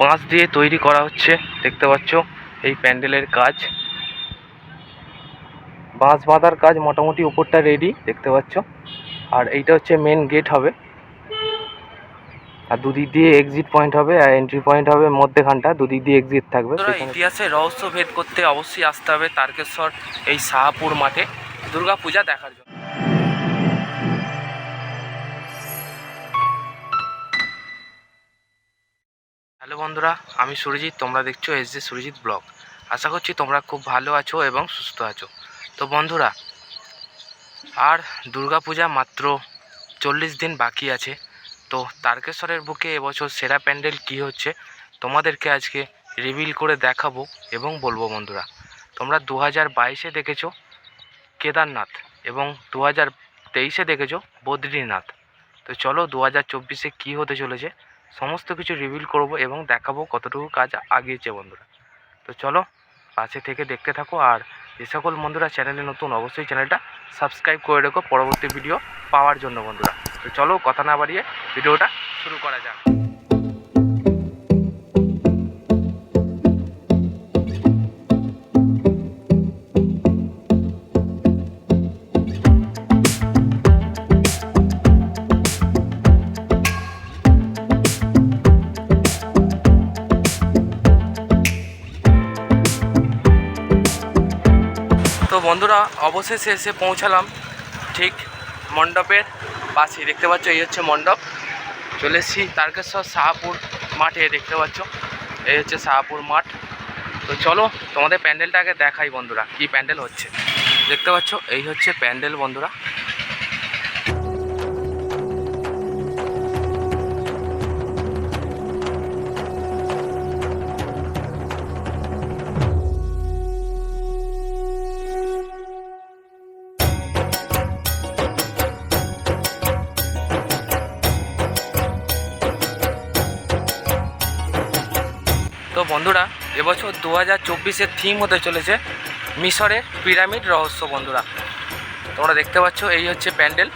বাঁশ দিয়ে তৈরি করা হচ্ছে, দেখতে পাচ্ছ এই প্যান্ডেলের কাজ। বাঁশ বাঁধার কাজ মোটামুটি উপরটা রেডি, দেখতে পাচ্ছ। আর এইটা হচ্ছে মেন গেট হবে, আর দুদিক দিয়ে এক্সিট পয়েন্ট হবে আর এন্ট্রি পয়েন্ট হবে, মধ্যেখানটা দুদিক দিয়ে এক্সিট থাকবে। ইতিহাসের রহস্য ভেদ করতে অবশ্যই আসতে হবে তারকেশ্বর এই শাহপুর মাঠে দুর্গাপূজা দেখার জন্য। হ্যালো বন্ধুরা, আমি সুরজিৎ, তোমরা দেখছো SJ সুরজিৎ ব্লগ। আশা করছি তোমরা খুব ভালো আছো এবং সুস্থ আছো। তো বন্ধুরা, আর দুর্গাপূজা মাত্র 40 দিন বাকি আছে। তো তারকেশ্বরের বুকে এবছর সেরা প্যান্ডেল কী হচ্ছে তোমাদেরকে আজকে রিভিল করে দেখাবো এবং বলবো। বন্ধুরা, তোমরা 2022-এ দেখেছো কেদারনাথ এবং 2023-এ দেখেছো বদ্রীনাথ। তো চলো 2024-এ কী হতে চলেছে সমস্ত কিছু রিভিল করব এবং দেখাবো কতটুকু কাজ আগিয়েছে বন্ধুরা। তো চলো পাশে থেকে দেখতে থাকো। আর যে সকল বন্ধুরা চ্যানেলে নতুন, অবশ্যই চ্যানেলটা সাবস্ক্রাইব করে রেখো পরবর্তী ভিডিও পাওয়ার জন্য বন্ধুরা। তো চলো কথা না বাড়িয়ে ভিডিওটা শুরু করা যাক। তো বন্ধুরা, অবশেষে এসে পৌঁছালাম ঠিক মণ্ডপের পাশে, দেখতে পাচ্ছ এই হচ্ছে মণ্ডপ। চলে এসেছি তারকেশ্বর শাহপুর মাঠে, দেখতে পাচ্ছ এই হচ্ছে শাহপুর মাঠ। তো চলো তোমাদের প্যান্ডেলটাকে দেখাই বন্ধুরা, কি প্যান্ডেল হচ্ছে। দেখতে পাচ্ছ এই হচ্ছে প্যান্ডেল বন্ধুরা। তো বন্ধুরা, এবছর 2024-এর থিম হতে চলেছে মিশরের পিরামিড রহস্য বন্ধুরা। তোমরা দেখতে পাচ্ছ এই হচ্ছে প্যান্ডেল,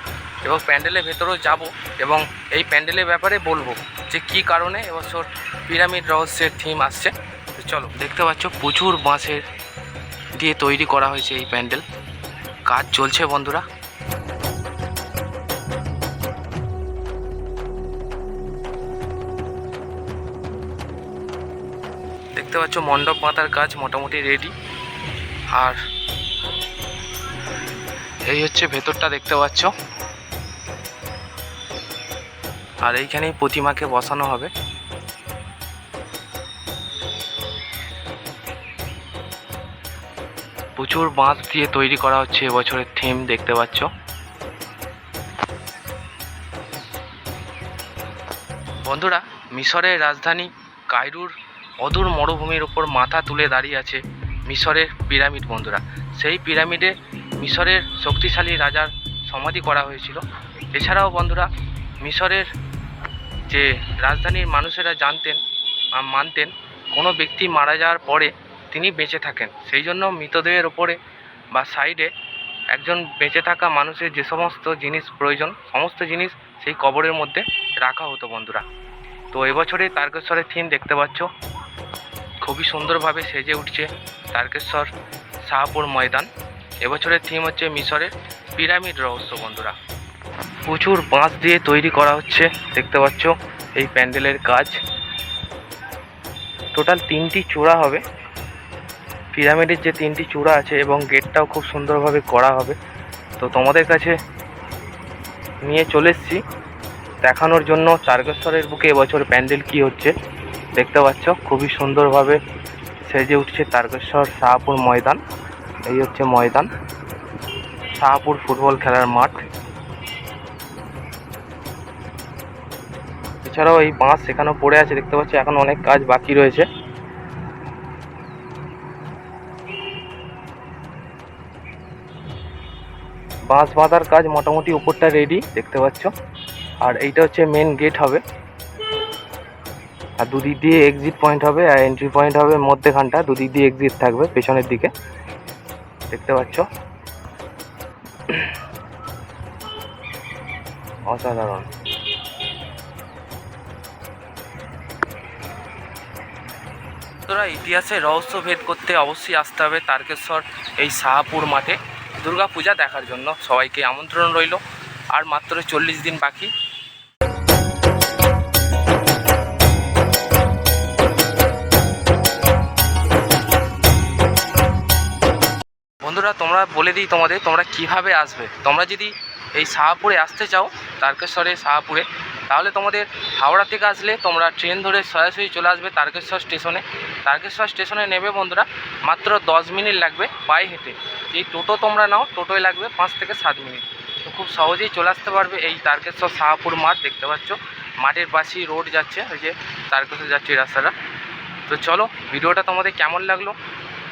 এবং প্যান্ডেলের ভেতরেও যাব এবং এই প্যান্ডেলের ব্যাপারে বলবো যে কী কারণে এবছর পিরামিড রহস্যের থিম আসছে। তো চলো, দেখতে পাচ্ছ প্রচুর বাঁশের দিয়ে তৈরি করা হয়েছে এই প্যান্ডেল, কাজ চলছে বন্ধুরা। দেখতে পাচ্ছ মণ্ডপ পাতার কাজ মোটামুটি রেডি। আর এই হচ্ছে ভেতরটা, দেখতে পাচ্ছ। আর এইখানেই প্রতিমাকে বসানো হবে। প্রচুর বাঁশ দিয়ে তৈরি করা হচ্ছে এবছরের থিম, দেখতে পাচ্ছ। বন্ধুরা, মিশরের রাজধানী কায়রোর অদূর মরুভূমির উপর মাথা তুলে দাঁড়িয়ে আছে মিশরের পিরামিড বন্ধুরা। সেই পিরামিডে মিশরের শক্তিশালী রাজার সমাধি করা হয়েছিল। এছাড়াও বন্ধুরা, মিশরের যে রাজধানীর মানুষেরা জানতেন মানতেন কোনো ব্যক্তি মারা যাওয়ার পরে তিনি বেঁচে থাকেন, সেই জন্য মৃতদেহের ওপরে বা সাইডে একজন বেঁচে থাকা মানুষের যে সমস্ত জিনিস প্রয়োজন সমস্ত জিনিস সেই কবরের মধ্যে রাখা হতো বন্ধুরা। তো এবছরে তারকেশ্বরের থিম দেখতে পাচ্ছ, খুবই সুন্দরভাবে সেজে উঠছে তারকেশ্বর শাহপুর ময়দান। এবছরের থিম হচ্ছে মিশরের পিরামিড রহস্য বন্ধুরা। প্রচুর বাঁশ দিয়ে তৈরি করা হচ্ছে, দেখতে পাচ্ছ এই প্যান্ডেলের কাজ। টোটাল 3টি চূড়া হবে, পিরামিডের যে 3টি চূড়া আছে, এবং গেটটাও খুব সুন্দরভাবে করা হবে। তো তোমাদের কাছে নিয়ে চলে এসেছি দেখানোর জন্য তারকেশ্বরের বুকে এবছর প্যান্ডেল কি হচ্ছে। দেখতে পাচ্ছ খুবই সুন্দরভাবে সেজে উঠছে তারকেশ্বর শাহপুর ময়দান। এই হচ্ছে ময়দান, শাহপুর ফুটবল খেলার মাঠ। এছাড়াও এই বাঁশ সেখানেও পড়ে আছে, দেখতে পাচ্ছি এখন অনেক কাজ বাকি রয়েছে। বাঁশ বাঁধার কাজ মোটামুটি উপরটা রেডি, দেখতে পাচ্ছ। আর এইটা হচ্ছে মেন গেট হবে, আর দুদিক দিয়ে এক্সিট পয়েন্ট হবে আর এন্ট্রি পয়েন্ট হবে, মধ্যেখানটা দুদিক দিয়ে এক্সিট থাকবে পেছনের দিকে, দেখতে পাচ্ছ। অসাধারণ। বন্ধুরা, ইতিহাসে রহস্য ভেদ করতে অবশ্যই আসতে হবে তারকেশ্বর এই শাহপুর মাঠে দুর্গাপূজা দেখার জন্য। সবাইকে আমন্ত্রণ রইল। আর মাত্র 40 দিন বাকি। বন্ধুরা, তোমরা বলে দিই তোমাদের, তোমরা কিভাবে আসবে। তোমরা যদি এই শাহপুরে আসতে চাও, তারকেশ্বরে শাহপুরে, তাহলে তোমাদের হাওড়া থেকে আসলে তোমরা ট্রেন ধরে সরাসরি চলে আসবে তারকেশ্বর স্টেশনে। তারকেশ্বর স্টেশনে নেবে বন্ধুরা, মাত্র 10 মিনিট লাগবে পায়ে হেঁটে। এই টোটো তোমরা নাও, টোটোয় লাগবে 5 থেকে 7 মিনিট। তো খুব সহজেই চলে আসতে পারবে এই তারকেশ্বর শাহপুর মাঠ। দেখতে পাচ্ছ মাঠের পাশেই রোড যাচ্ছে, ওই যে তারকেশ্বর যাচ্ছে রাস্তাটা। তো চলো, ভিডিওটা তোমাদের কেমন লাগলো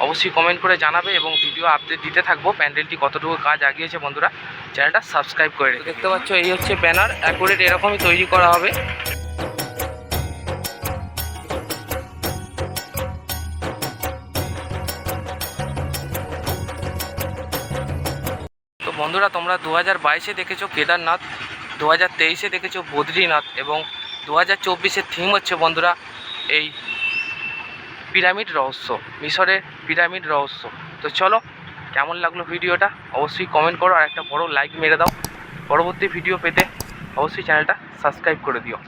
অবশ্যই কমেন্ট করে জানাবে, এবং ভিডিও আপডেট দিতে থাকবো প্যান্ডেলটি কতটুকু কাজ আগিয়েছে। বন্ধুরা, চ্যানেলটা সাবস্ক্রাইব করে রেখে। দেখতে পাচ্ছ এই হচ্ছে ব্যানার, অ্যাকুরেট এরকমই তৈরি করা হবে। তো বন্ধুরা, তোমরা 2022-এ দেখেছো কেদারনাথ, 2023-এ দেখেছো বদ্রীনাথ, এবং 2024-এর থিম হচ্ছে বন্ধুরা এই পিরামিড রহস্য, মিশরের পিরামিড রহস্য। তো চলো, কেমন লাগলো ভিডিওটা অবশ্যই কমেন্ট করো, আর একটা বড় লাইক মেরে দাও। পরবর্তী ভিডিও পেতে অবশ্যই চ্যানেলটা সাবস্ক্রাইব করে দিও।